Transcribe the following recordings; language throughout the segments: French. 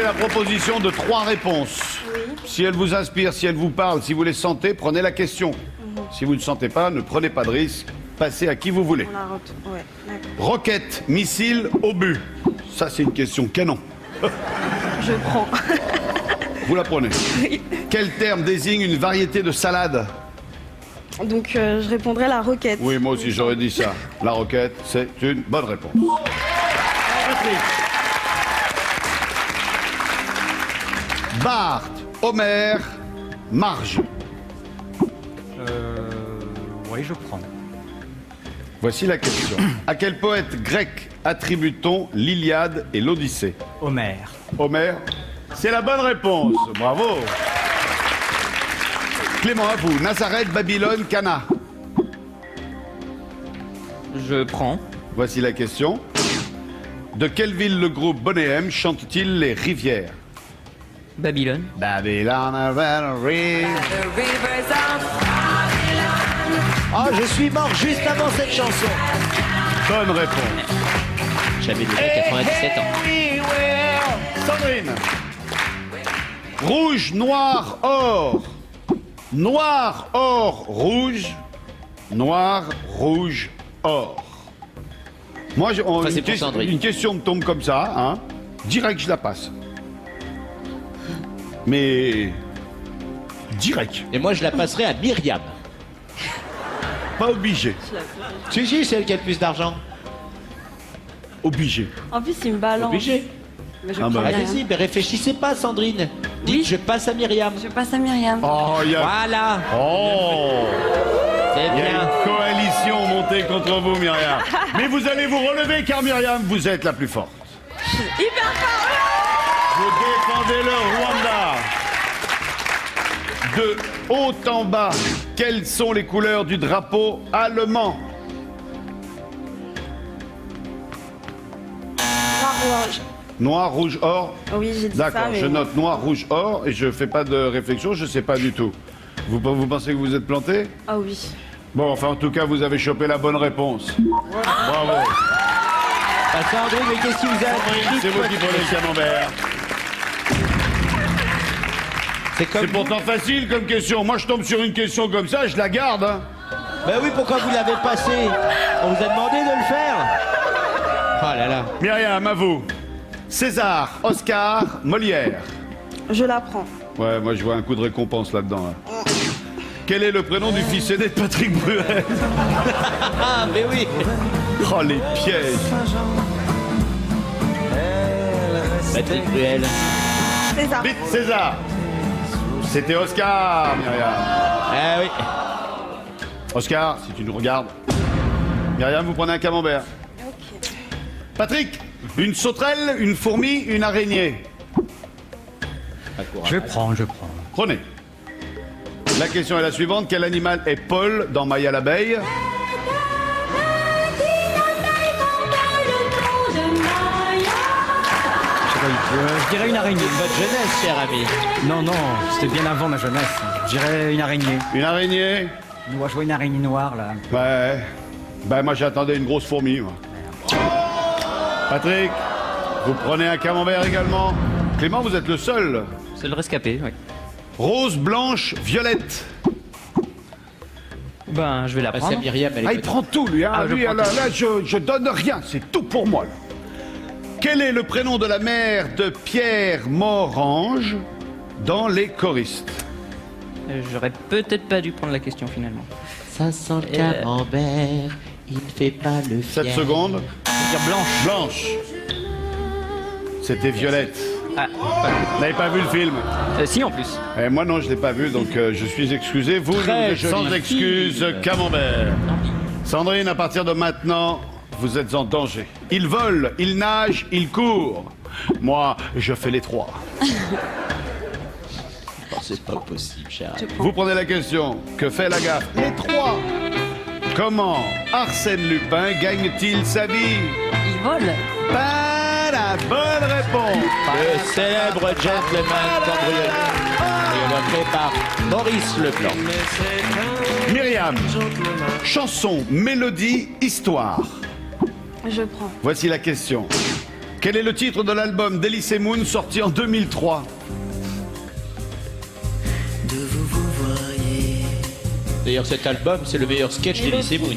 la proposition de 3 réponses. Oui. Si elle vous inspire, si elle vous parle, si vous les sentez, prenez la question. Si vous ne sentez pas, ne prenez pas de risque. Passez à qui vous voulez. On la retourne. Ouais, d'accord. Roquette, missile, obus. Ça, c'est une question canon. Je prends. Vous la prenez. Oui. Quel terme désigne une variété de salade? Donc, je répondrai la roquette. Oui, moi aussi, j'aurais dit ça. La roquette, c'est une bonne réponse. Patrick. Bart, Homer, Marge. Oui, je prends. Voici la question. À quel poète grec attribue-t-on l'Iliade et l'Odyssée? Homère. Homère, c'est la bonne réponse. Bravo. Clément, à vous. Nazareth, Babylone, Cana. Je prends. Voici la question. De quelle ville le groupe Bonnet M chante-t-il les rivières? Babylone. Babylone, Ah, je suis mort juste avant cette chanson. bonne réponse. J'avais déjà 97 ans. Sandrine. Rouge, noir, or. Noir, or, rouge. Noir, rouge, or. Moi, Ça, c'est pour Sandrine. une question me tombe comme ça, hein. Direct, je la passe. Mais... direct. Et moi, je la passerai à Myriam. Pas obligé. Si, c'est elle qui a le plus d'argent. Obligé. En plus, il me balance. Obligé. Mais je Ah prends bah, Myriam. Allez-y, mais réfléchissez pas, Sandrine. Dites, Oui. je passe à Myriam. Je passe à Myriam. Oh, il y a... Voilà, Oh, c'est il y a bien. une coalition montée contre vous, Myriam. Mais vous allez vous relever, car Myriam, vous êtes la plus forte. Hyper fort. Vous défendez le Rwanda. De haut en bas, quelles sont les couleurs du drapeau allemand? Noir, rouge. Noir, rouge, or. Oui, j'ai dit ça, D'accord, mais... je note noir, rouge, or, et je fais pas de réflexion, je sais pas du tout. Vous pensez que vous êtes planté? Ah oui. Bon, enfin, en tout cas, vous avez chopé la bonne réponse. Bravo. Bah, Sandrine, mais qu'est-ce qui vous a appris? C'est vous qui prenez le camembert. C'est comme C'est pourtant facile comme question. Moi, je tombe sur une question comme ça, je la garde. Hein. Bah oui, pourquoi vous l'avez passé? On vous a demandé de le faire. Oh là là. Myriam, à vous. César, Oscar, Molière. Je la prends. Ouais, moi, je vois un coup de récompense là-dedans. Là. Quel est le prénom du fils aîné de Patrick Bruel? Ah, mais oui. Oh, les pièges. Patrick Bruel. César. Vite, César. C'était Oscar, Myriam. Ah oui. Oscar, si tu nous regardes. Myriam, vous prenez un camembert. Ok. Patrick, une sauterelle, une fourmi, une araignée. Je prends. Prenez. La question est la suivante. Quel animal est Paul dans Maya l'abeille? Je dirais une araignée. Votre jeunesse, cher ami. Non, c'était bien avant ma jeunesse. Je dirais une araignée. Une araignée? Moi, je vois une araignée noire, là. Ouais. Ben, moi, j'attendais une grosse fourmi, moi. Patrick, vous prenez un camembert également. Clément, vous êtes le seul. C'est le rescapé, oui. Rose, blanche, violette. Ben, je vais la Bah, c'est prendre. Myriam, elle est Ah, il prend tout, lui. Hein. Ah, je Lui, prends là, tout. là, je donne rien. C'est tout pour moi, là. Quel est le prénom de la mère de Pierre Morange dans Les Choristes? J'aurais peut-être pas dû prendre la question finalement. Ça sent le camembert, il ne fait pas le 7 fier. secondes. Je veux dire blanche. Blanche. C'était Violette. Ah, Vous n'avez pas vu le film? si en plus. Eh, moi non, je ne l'ai pas vu, donc je suis excusé. Vous, Très vous êtes jolie sans excuse, fille. camembert. Sandrine, à partir de maintenant, vous êtes en danger. Il vole, il nage, il court. Moi, je fais les trois. Oh, c'est pas possible, cher ami. Vous prenez la question. Que fait la gaffe? Les trois. Comment Arsène Lupin gagne-t-il sa vie? Il vole. Pas la bonne réponse. Le célèbre gentleman cambrioleur. Développé par Maurice Leblanc. Myriam, chanson, mélodie, histoire. Je prends. Voici la question. Quel est le titre de l'album d'Elysée Moon sorti en 2003? D'ailleurs, cet album, c'est le meilleur sketch d'Elysée Moon.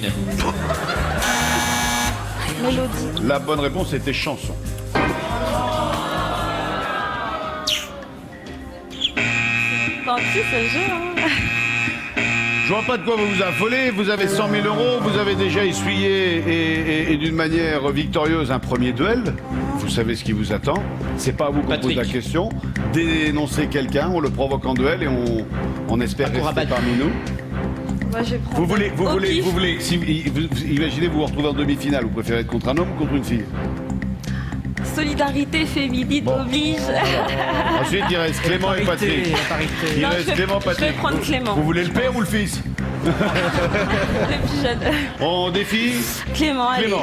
Mélodie. La bonne réponse était chanson. Gentil ce jeu, hein. Je vois pas de quoi vous vous affolez. Vous avez 100 000 euros. Vous avez déjà essuyé et d'une manière victorieuse un premier duel. Vous savez ce qui vous attend. C'est pas à vous qu'on pose la question. Dénoncer quelqu'un, on le provoque en duel et on espère rester parmi nous. Moi, je vais prendre. Vous voulez, imaginez vous retrouvez en demi-finale. Vous préférez être contre un homme ou contre une fille? Solidarité féminine oblige. Ensuite, il reste Clément et Patrick. Il reste Clément, Patrick. Je vais prendre Clément. Vous voulez le père ou le fils? Le plus jeune. On défie Clément, allez.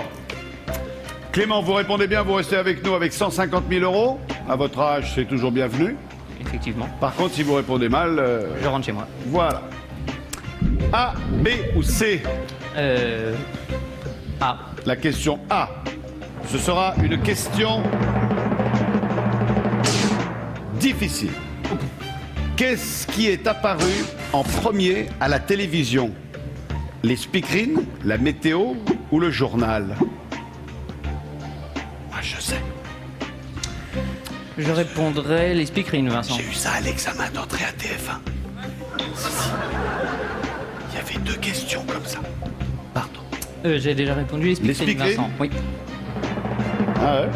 Clément, vous répondez bien, vous restez avec nous avec 150 000 euros. À votre âge, c'est toujours bienvenu. Effectivement. Par contre, si vous répondez mal... Je rentre chez moi. Voilà. A, B ou C? A. La question A. Ce sera une question difficile. Qu'est-ce qui est apparu en premier à la télévision? Les speakerines, la météo ou le journal? Moi, je sais. Je répondrai les speakerines, Vincent. J'ai eu ça à l'examen d'entrée à TF1. Si. Il y avait 2 questions comme ça. Pardon. J'ai déjà répondu les speakerines, Vincent. Oui. Ah ouais?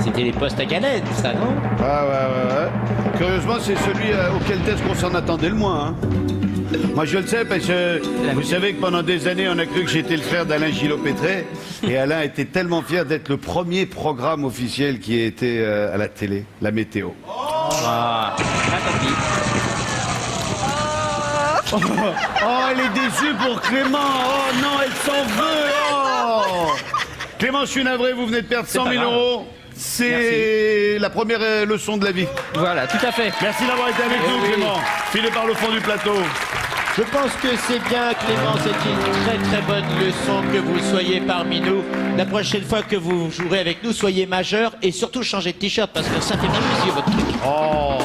C'était les postes à galette, ça, non? Ah ouais. Curieusement, c'est celui auquel test qu'on s'en attendait le moins. Hein. Moi, je le sais parce que vous savez que pendant des années, on a cru que j'étais le frère d'Alain Gillot-Pétré. Et Alain était tellement fier d'être le premier programme officiel qui était à la télé, la météo. Oh, elle est déçue pour Clément. Oh non, elle s'en veut. Oh. Clément, je suis navré, vous venez de perdre 100 000 euros. C'est la première leçon de la vie. Voilà, tout à fait. Merci d'avoir été avec nous, Clément. Filez par le fond du plateau. Je pense que c'est bien, Clément, c'est une très très bonne leçon que vous soyez parmi nous. La prochaine fois que vous jouerez avec nous, soyez majeur et surtout changez de t-shirt parce que ça fait mal aux yeux, votre truc. Oh.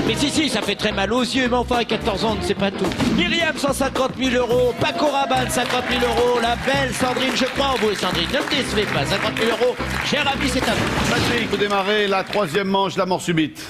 Mais si, ça fait très mal aux yeux, mais enfin à 14 ans, on ne sait pas tout. Myriam, 150 000 euros. Paco Rabanne, 50 000 euros. La belle Sandrine, je crois en vous, Sandrine. Ne me décevez pas, 50 000 euros. Cher ami, c'est à vous. Patrick, vous démarrez la 3e manche, la mort subite.